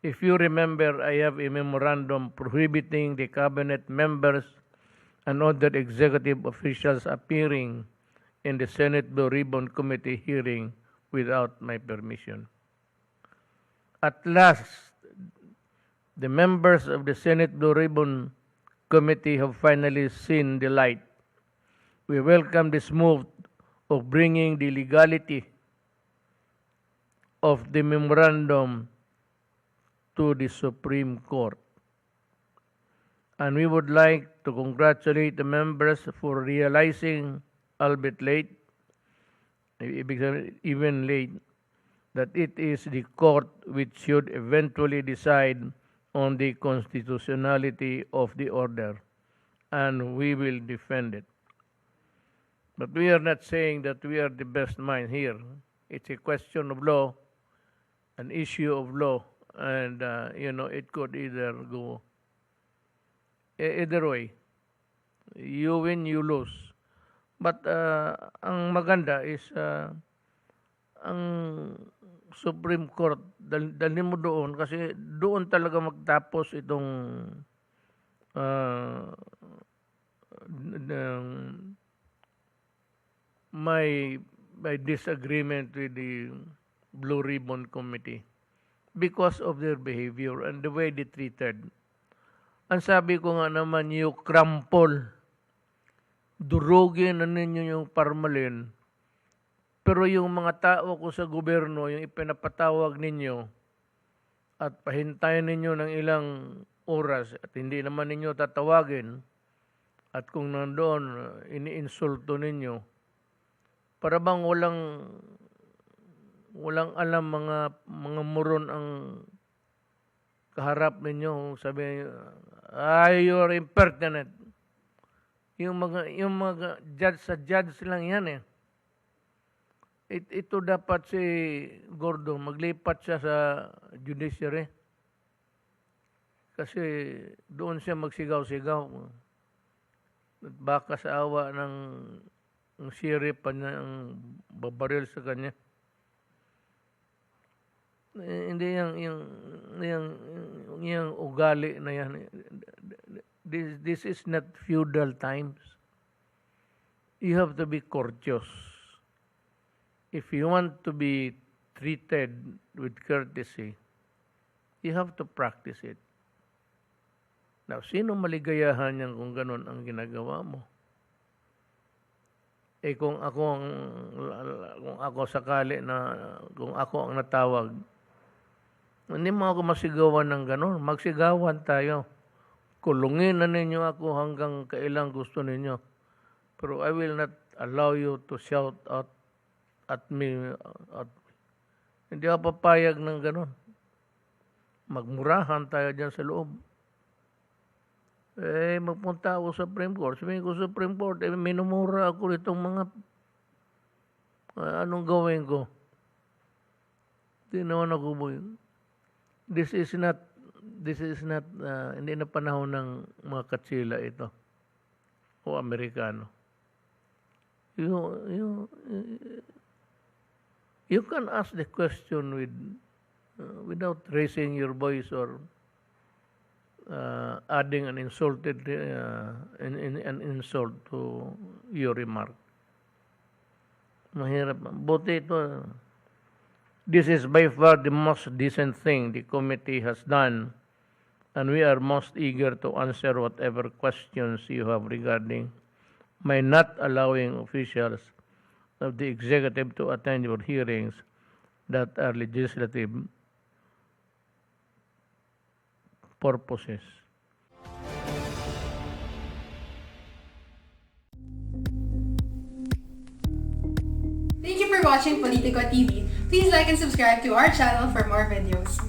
If you remember, I have a memorandum prohibiting the cabinet members and other executive officials appearing in the Senate Blue Ribbon Committee hearing without my permission. At last, the members of the Senate Blue Ribbon Committee have finally seen the light. We welcome this move of bringing the legality of the memorandum to the Supreme Court. And we would like to congratulate the members for realizing, albeit late, even late, that it is the court which should eventually decide on the constitutionality of the order, and we will defend it. But we are not saying that we are the best mind here. It's a question of law, an issue of law, and it could either go either way. You win, you lose. But ang maganda is ang Supreme Court, dalhin mo doon kasi doon talaga magtapos itong my disagreement with the Blue Ribbon Committee because of their behavior and the way they treated. Ang sabi ko nga naman, you crumple, durugin na ninyo yung parmalin, pero yung mga tao ko sa gobyerno, yung ipinapatawag ninyo at pahintayin ninyo ng ilang oras at hindi naman ninyo tatawagin at kung nandoon, iniinsulto ninyo, para bang walang alam mga muron ang kaharap ninyo, sabi you're impertinent. Yung mga judge sa judge lang yan eh. Ito dapat si Gordo, maglipat siya sa judiciary. Kasi doon siya magsigaw-sigaw. At baka sa awa ng sheriff pa niya ang babaril sa kanya. Hindi yung ugali na yan. This is not feudal times. You have to be courteous. If you want to be treated with courtesy, you have to practice it. Now, sino maligayahan niyan kung ganun ang ginagawa mo? Kung ako sakali na kung ako ang natawag, hindi mo ako masigawan ng ganun. Magsigawan tayo. Kulungin na ninyo ako hanggang kailang gusto ninyo. Pero I will not allow you to shout out at me. Hindi ako papayag ng ganun. Magmurahan tayo dyan sa loob. Magpunta ako sa Supreme Court. Sabihin ko sa Supreme Court, minumura ako itong mga anong gawin ko. Hindi naman ako mo yun. This is not hindi na panahon ng mga katsila ito o Amerikano. You can ask the question without raising your voice or adding an insult to your remark. Mahirap. Buti ito. This is by far the most decent thing the committee has done, and we are most eager to answer whatever questions you have regarding my not allowing officials of the executive to attend your hearings that are legislative purposes. Thank you for watching Politico TV. Please like and subscribe to our channel for more videos.